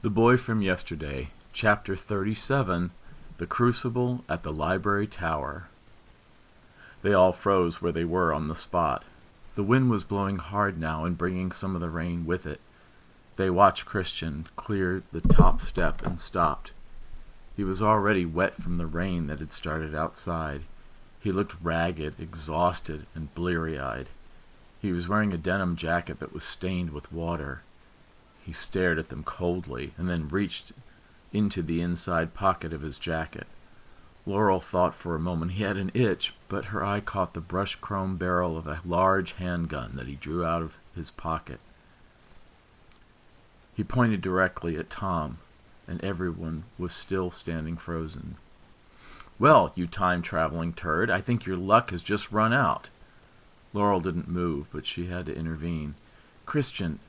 The Boy from Yesterday, Chapter 37, The Crucible at the Library Tower. They all froze where they were on the spot. The wind was blowing hard now and bringing some of the rain with it. They watched Christian clear the top step and stopped. He was already wet from the rain that had started outside. He looked ragged, exhausted, and bleary-eyed. He was wearing a denim jacket that was stained with water. He stared at them coldly, and then reached into the inside pocket of his jacket. Laurel thought for a moment he had an itch, but her eye caught the brushed chrome barrel of a large handgun that he drew out of his pocket. He pointed directly at Tom, and everyone was still standing frozen. "Well, you time-traveling turd, I think your luck has just run out." Laurel didn't move, but she had to intervene. "Christian,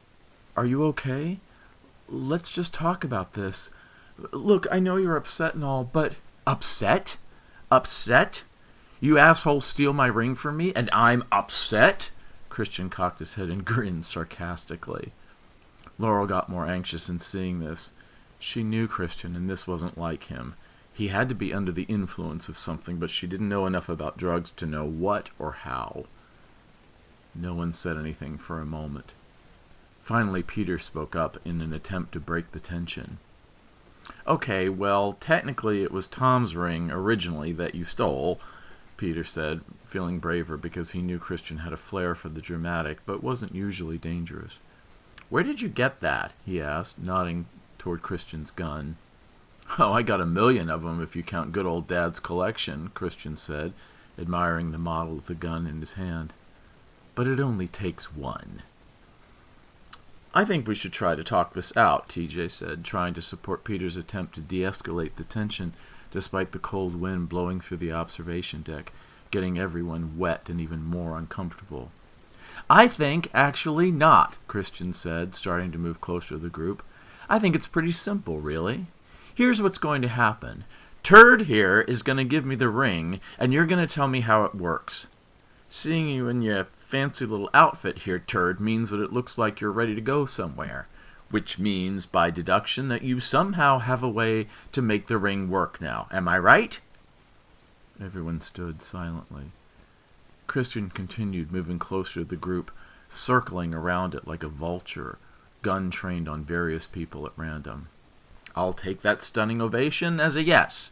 are you okay? Let's just talk about this. Look, I know you're upset and all, but..." "Upset? Upset? You assholes steal my ring from me, and I'm upset?" Christian cocked his head and grinned sarcastically. Laurel got more anxious in seeing this. She knew Christian, and this wasn't like him. He had to be under the influence of something, but she didn't know enough about drugs to know what or how. No one said anything for a moment. Finally, Peter spoke up in an attempt to break the tension. "Okay, well, technically it was Tom's ring originally that you stole," Peter said, feeling braver because he knew Christian had a flair for the dramatic, but wasn't usually dangerous. "Where did you get that?" he asked, nodding toward Christian's gun. "Oh, I got 1,000,000 of them if you count good old Dad's collection," Christian said, admiring the model of the gun in his hand. "But it only takes one." "I think we should try to talk this out," TJ said, trying to support Peter's attempt to de-escalate the tension despite the cold wind blowing through the observation deck, getting everyone wet and even more uncomfortable. "I think actually not," Christian said, starting to move closer to the group. "I think it's pretty simple, really. Here's what's going to happen. Turd here is going to give me the ring, and you're going to tell me how it works. Seeing you in your fancy little outfit here, Turd, means that it looks like you're ready to go somewhere, which means, by deduction, that you somehow have a way to make the ring work now. Am I right?" Everyone stood silently. Christian continued moving closer to the group, circling around it like a vulture, gun trained on various people at random. "I'll take that stunning ovation as a yes.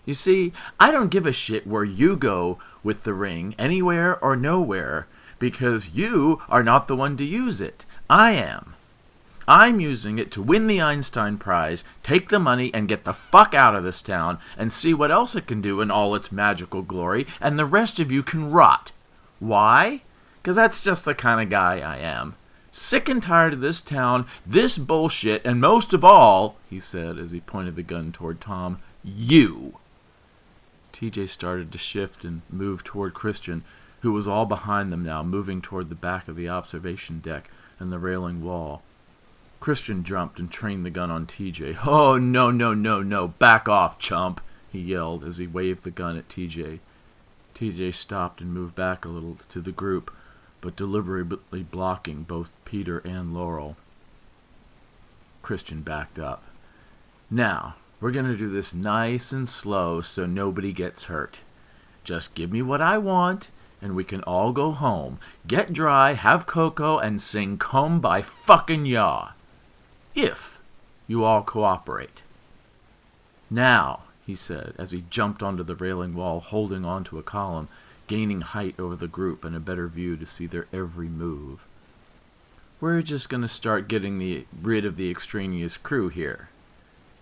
You see, I don't give a shit where you go with the ring, anywhere or nowhere, because you are not the one to use it. I am. I'm using it to win the Einstein Prize, take the money, and get the fuck out of this town, and see what else it can do in all its magical glory, and the rest of you can rot. Why? 'Cause that's just the kind of guy I am. Sick and tired of this town, this bullshit, and most of all," he said as he pointed the gun toward Tom, "you." TJ started to shift and move toward Christian, who was all behind them now, moving toward the back of the observation deck and the railing wall. Christian jumped and trained the gun on TJ. "Oh, no, no, no, no, back off, chump," he yelled as he waved the gun at TJ. TJ stopped and moved back a little to the group, but deliberately blocking both Peter and Laurel. Christian backed up. "Now, we're going to do this nice and slow so nobody gets hurt. Just give me what I want, and we can all go home, get dry, have cocoa, and sing Come by fucking Yaw. If you all cooperate." "Now," he said, as he jumped onto the railing wall, holding onto a column, gaining height over the group and a better view to see their every move. "We're just going to start getting rid of the extraneous crew here.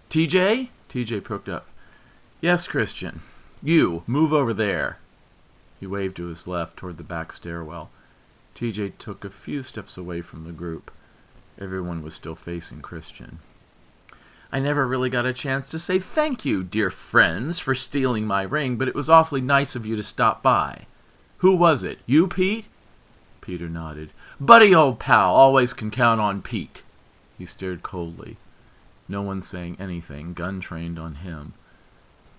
TJ?" TJ poked up. "Yes, Christian. You, move over there." He waved to his left toward the back stairwell. TJ took a few steps away from the group. Everyone was still facing Christian. "I never really got a chance to say thank you, dear friends, for stealing my ring, but it was awfully nice of you to stop by. Who was it? You, Pete?" Peter nodded. "Buddy, old pal, always can count on Pete." He stared coldly. No one saying anything, gun trained on him.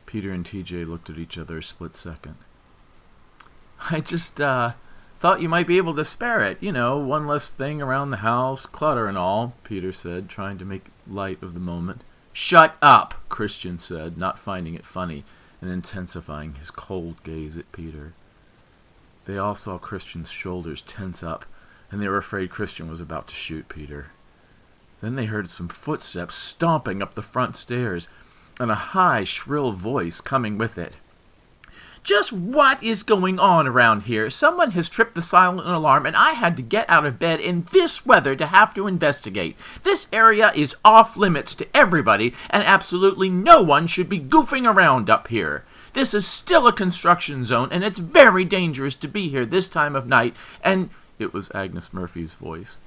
Peter and TJ looked at each other a split second. I just Thought you might be able to spare it. You know, one less thing around the house, clutter and all, Peter said, trying to make light of the moment. Shut up, Christian said, not finding it funny and intensifying his cold gaze at Peter. They all saw Christian's shoulders tense up, and they were afraid Christian was about to shoot Peter. Then they heard some footsteps stomping up the front stairs, and a high, shrill voice coming with it. Just what is going on around here? Someone has tripped the silent alarm, and I had to get out of bed in this weather to have to investigate. This area is off limits to everybody, and absolutely no one should be goofing around up here. This is still a construction zone, and it's very dangerous to be here this time of night, and... It was Agnes Murphy's voice.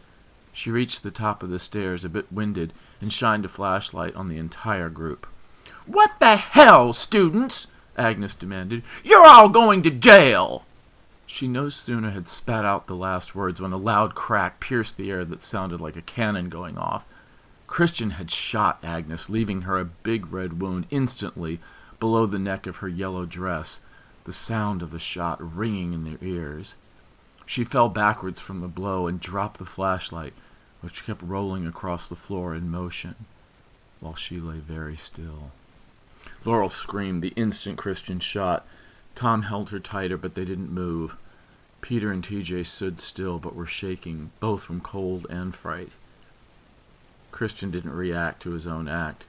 She reached the top of the stairs, a bit winded, and shined a flashlight on the entire group. What the hell, students? Agnes demanded. You're all going to jail! She no sooner had spat out the last words when a loud crack pierced the air that sounded like a cannon going off. Christian had shot Agnes, leaving her a big red wound instantly below the neck of her yellow dress, the sound of the shot ringing in their ears. She fell backwards from the blow and dropped the flashlight, which kept rolling across the floor in motion, while she lay very still. Laurel screamed the instant Christian shot. Tom held her tighter, but they didn't move. Peter and TJ stood still, but were shaking, both from cold and fright. Christian didn't react to his own act.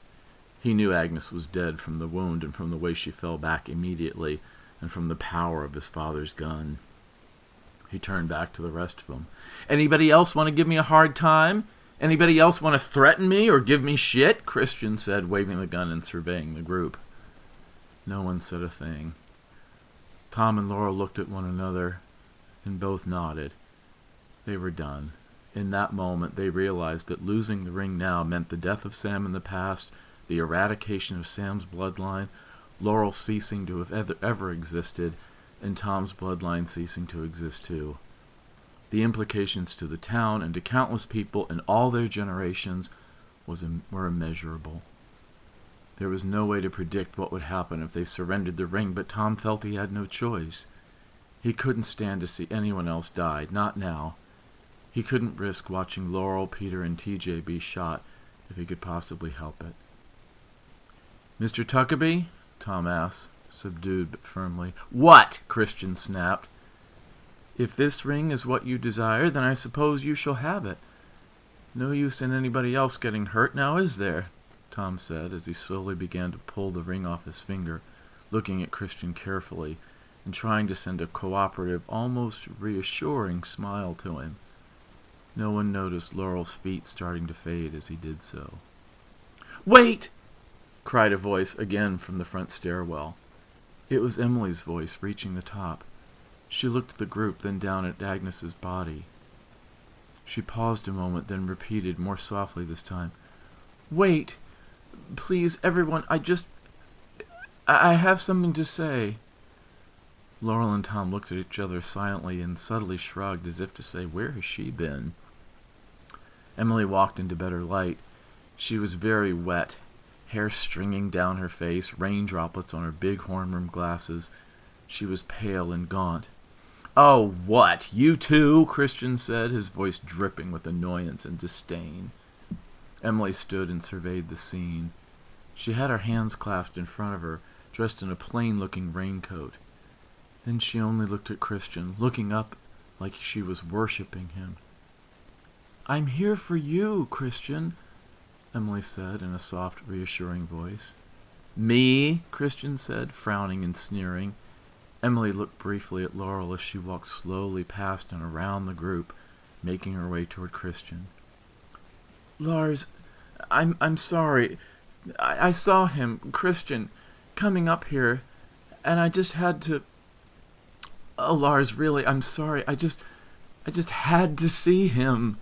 He knew Agnes was dead from the wound and from the way she fell back immediately, and from the power of his father's gun. He turned back to the rest of them. Anybody else want to give me a hard time? Anybody else want to threaten me or give me shit? Christian said, waving the gun and surveying the group. No one said a thing. Tom and Laurel looked at one another, and both nodded. They were done. In that moment, they realized that losing the ring now meant the death of Sam in the past, the eradication of Sam's bloodline, Laurel ceasing to have ever existed, and Tom's bloodline ceasing to exist too. The implications to the town and to countless people in all their generations were immeasurable. There was no way to predict what would happen if they surrendered the ring, but Tom felt he had no choice. He couldn't stand to see anyone else die, not now. He couldn't risk watching Laurel, Peter, and TJ be shot if he could possibly help it. Mr. Tuckabee? Tom asked, subdued but firmly. What? Christian snapped. If this ring is what you desire, then I suppose you shall have it. No use in anybody else getting hurt now, is there? Tom said, as he slowly began to pull the ring off his finger, looking at Christian carefully, and trying to send a cooperative, almost reassuring smile to him. No one noticed Laurel's feet starting to fade as he did so. Wait! Cried a voice again from the front stairwell. It was Emily's voice, reaching the top. She looked at the group, then down at Agnes's body. She paused a moment, then repeated, more softly this time, Wait! Please, everyone, I have something to say. Laurel and Tom looked at each other silently and subtly shrugged as if to say, Where has she been? Emily walked into better light. She was very wet, hair stringing down her face, rain droplets on her big horn-rimmed glasses. She was pale and gaunt. Oh, what? You too? Christian said, his voice dripping with annoyance and disdain. Emily stood and surveyed the scene. She had her hands clasped in front of her, dressed in a plain-looking raincoat. Then she only looked at Christian, looking up like she was worshipping him. I'm here for you, Christian, Emily said in a soft, reassuring voice. Me? Christian said, frowning and sneering. Emily looked briefly at Laurel as she walked slowly past and around the group, making her way toward Christian. Lars, I'm sorry. I saw him, Christian, coming up here, and I just had to... Oh, Lars, really, I'm sorry. I just had to see him.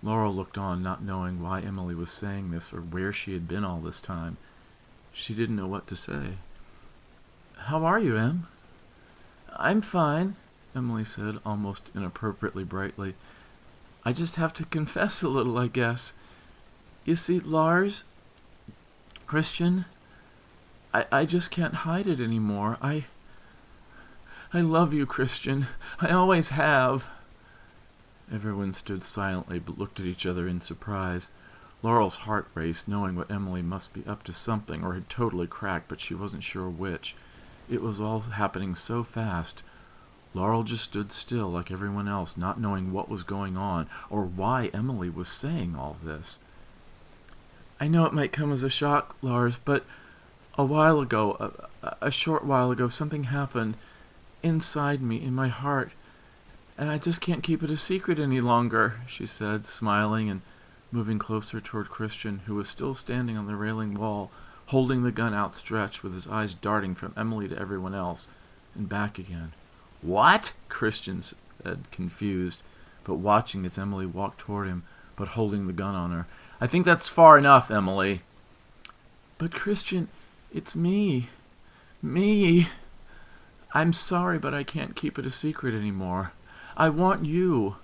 Laurel looked on, not knowing why Emily was saying this or where she had been all this time. She didn't know what to say. How are you, Em? I'm fine, Emily said, almost inappropriately brightly. I just have to confess a little, I guess. You see, Lars, Christian, I just can't hide it anymore. I love you, Christian. I always have." Everyone stood silently but looked at each other in surprise. Laurel's heart raced, knowing what Emily must be up to something, or had totally cracked, but she wasn't sure which. It was all happening so fast. Laurel just stood still like everyone else, not knowing what was going on, or why Emily was saying all this. "I know it might come as a shock, Lars, but a while ago, a short while ago, something happened inside me, in my heart, and I just can't keep it a secret any longer," she said, smiling and moving closer toward Christian, who was still standing on the railing wall, holding the gun outstretched, with his eyes darting from Emily to everyone else, and back again. "What?" Christian said, confused, but watching as Emily walked toward him, but holding the gun on her. "I think that's far enough, Emily." "But Christian, it's me. Me. I'm sorry, but I can't keep it a secret anymore. I want you.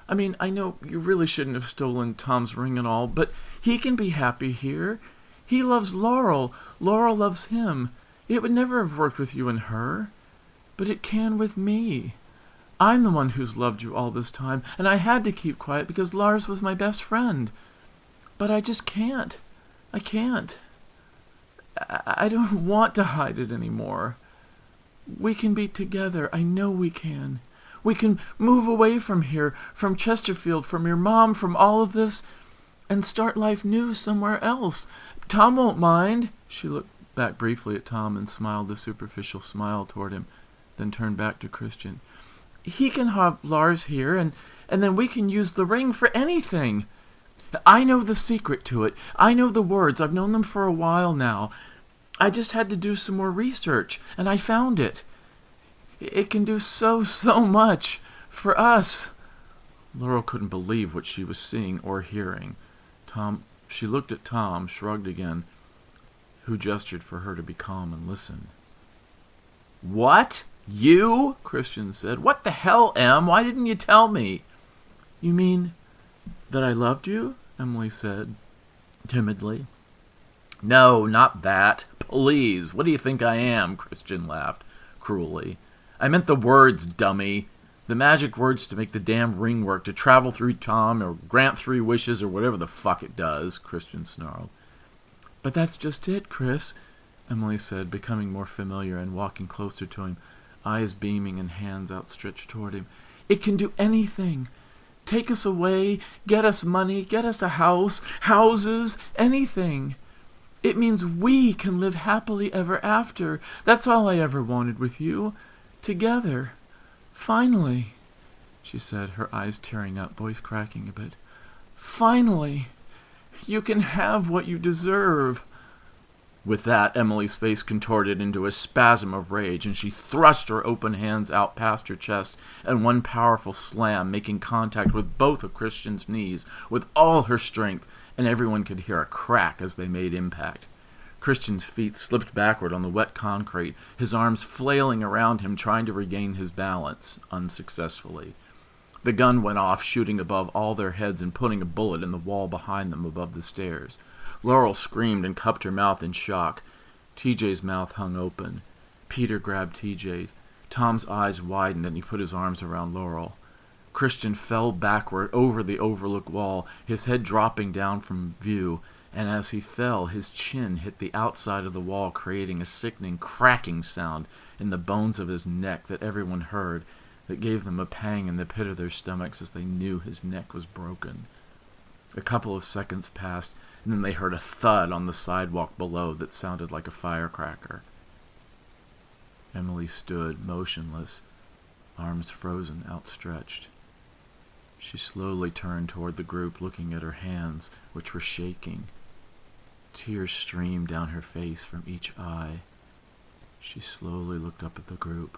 I mean, I know you really shouldn't have stolen Tom's ring and all, but he can be happy here. He loves Laurel. Laurel loves him. It would never have worked with you and her, but it can with me. I'm the one who's loved you all this time, and I had to keep quiet because Lars was my best friend. But I just can't. I can't. I don't want to hide it anymore. We can be together. I know we can. We can move away from here, from Chesterfield, from your mom, from all of this, and start life new somewhere else. Tom won't mind." She looked back briefly at Tom and smiled a superficial smile toward him, then turned back to Christian. "He can have Lars here, and then we can use the ring for anything. I know the secret to it. I know the words. I've known them for a while now. I just had to do some more research, and I found it. It can do so much for us." Laurel couldn't believe what she was seeing or hearing. She looked at Tom, shrugged again, who gestured for her to be calm and listen. "What? You?" Christian said. "What the hell, Em? Why didn't you tell me?" "You mean that I loved you?" Emily said, timidly. "No, not that. Please, what do you think I am?" Christian laughed cruelly. "I meant the words, dummy. The magic words to make the damn ring work, to travel through Tom, or grant 3 wishes, or whatever the fuck it does," Christian snarled. "But that's just it, Chris," Emily said, becoming more familiar and walking closer to him, eyes beaming and hands outstretched toward him. "It can do anything. Take us away, get us money, get us a house, houses, anything. It means we can live happily ever after. That's all I ever wanted with you. Together. Finally," she said, her eyes tearing up, voice cracking a bit. "Finally, you can have what you deserve." With that, Emily's face contorted into a spasm of rage, and she thrust her open hands out past her chest in one powerful slam, making contact with both of Christian's knees with all her strength, and everyone could hear a crack as they made impact. Christian's feet slipped backward on the wet concrete, his arms flailing around him, trying to regain his balance, unsuccessfully. The gun went off, shooting above all their heads and putting a bullet in the wall behind them above the stairs. Laurel screamed and cupped her mouth in shock. TJ's mouth hung open. Peter grabbed TJ. Tom's eyes widened and he put his arms around Laurel. Christian fell backward over the overlook wall, his head dropping down from view, and as he fell, his chin hit the outside of the wall, creating a sickening cracking sound in the bones of his neck that everyone heard, that gave them a pang in the pit of their stomachs as they knew his neck was broken. A couple of seconds passed, and then they heard a thud on the sidewalk below that sounded like a firecracker. Emily stood motionless, arms frozen, outstretched. She slowly turned toward the group, looking at her hands, which were shaking. Tears streamed down her face from each eye. She slowly looked up at the group.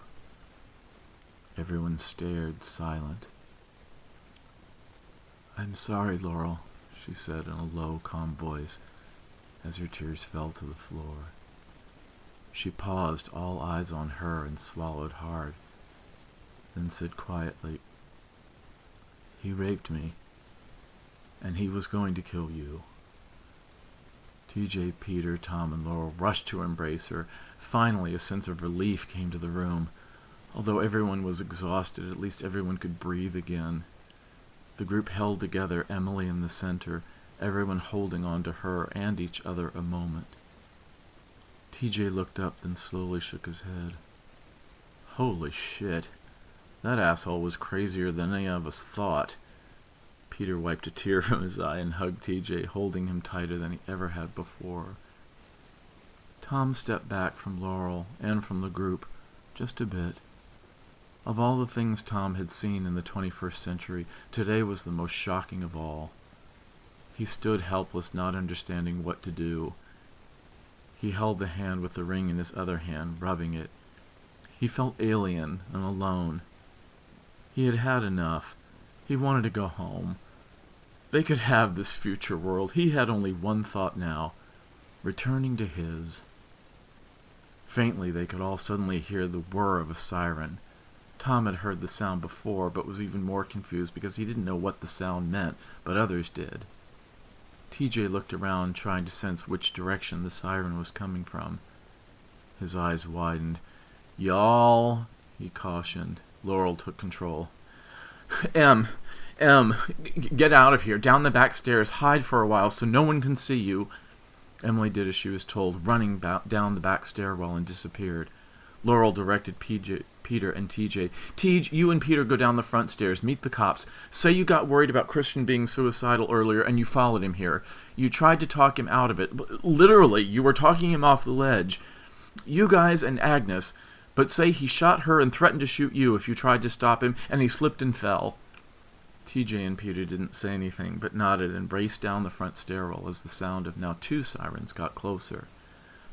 Everyone stared, silent. "I'm sorry, Laurel," she said in a low, calm voice, as her tears fell to the floor. She paused, all eyes on her, and swallowed hard, then said quietly, "He raped me, and he was going to kill you." TJ, Peter, Tom, and Laurel rushed to embrace her. Finally, a sense of relief came to the room. Although everyone was exhausted, at least everyone could breathe again. The group held together, Emily in the center, everyone holding on to her and each other a moment. TJ looked up, then slowly shook his head. Holy shit. That asshole was crazier than any of us thought. Peter wiped a tear from his eye and hugged TJ, holding him tighter than he ever had before. Tom stepped back from Laurel and from the group, just a bit. Of all the things Tom had seen in the 21st century, today was the most shocking of all. He stood helpless, not understanding what to do. He held the hand with the ring in his other hand, rubbing it. He felt alien and alone. He had had enough. He wanted to go home. They could have this future world. He had only one thought now, returning to his. Faintly, they could all suddenly hear the whir of a siren. Tom had heard the sound before, but was even more confused because he didn't know what the sound meant, but others did. TJ looked around, trying to sense which direction the siren was coming from. His eyes widened. "Y'all," he cautioned. Laurel took control. Em, get out of here. Down the back stairs. Hide for a while so no one can see you." Emily did as she was told, running down the back stairwell and disappeared. Laurel directed Peter and TJ. "Tej, you and Peter go down the front stairs. Meet the cops. Say you got worried about Christian being suicidal earlier and you followed him here. You tried to talk him out of it. Literally, you were talking him off the ledge. You guys and Agnes. But say he shot her and threatened to shoot you if you tried to stop him, and he slipped and fell." TJ and Peter didn't say anything, but nodded and raced down the front stairwell as the sound of now 2 sirens got closer.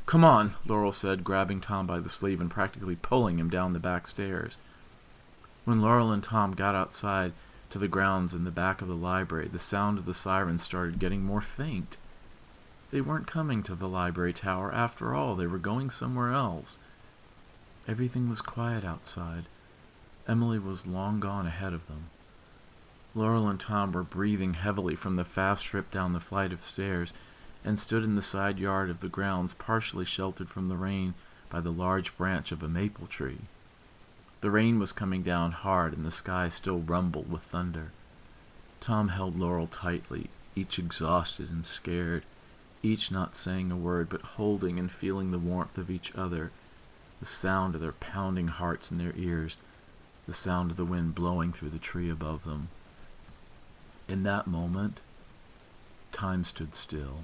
"Come on," Laurel said, grabbing Tom by the sleeve and practically pulling him down the back stairs. When Laurel and Tom got outside to the grounds in the back of the library, the sound of the sirens started getting more faint. They weren't coming to the library tower after all. They were going somewhere else. Everything was quiet outside. Emily was long gone ahead of them. Laurel and Tom were breathing heavily from the fast trip down the flight of stairs and stood in the side yard of the grounds, partially sheltered from the rain by the large branch of a maple tree. The rain was coming down hard and the sky still rumbled with thunder. Tom held Laurel tightly, each exhausted and scared, each not saying a word but holding and feeling the warmth of each other, the sound of their pounding hearts in their ears, the sound of the wind blowing through the tree above them. In that moment, time stood still.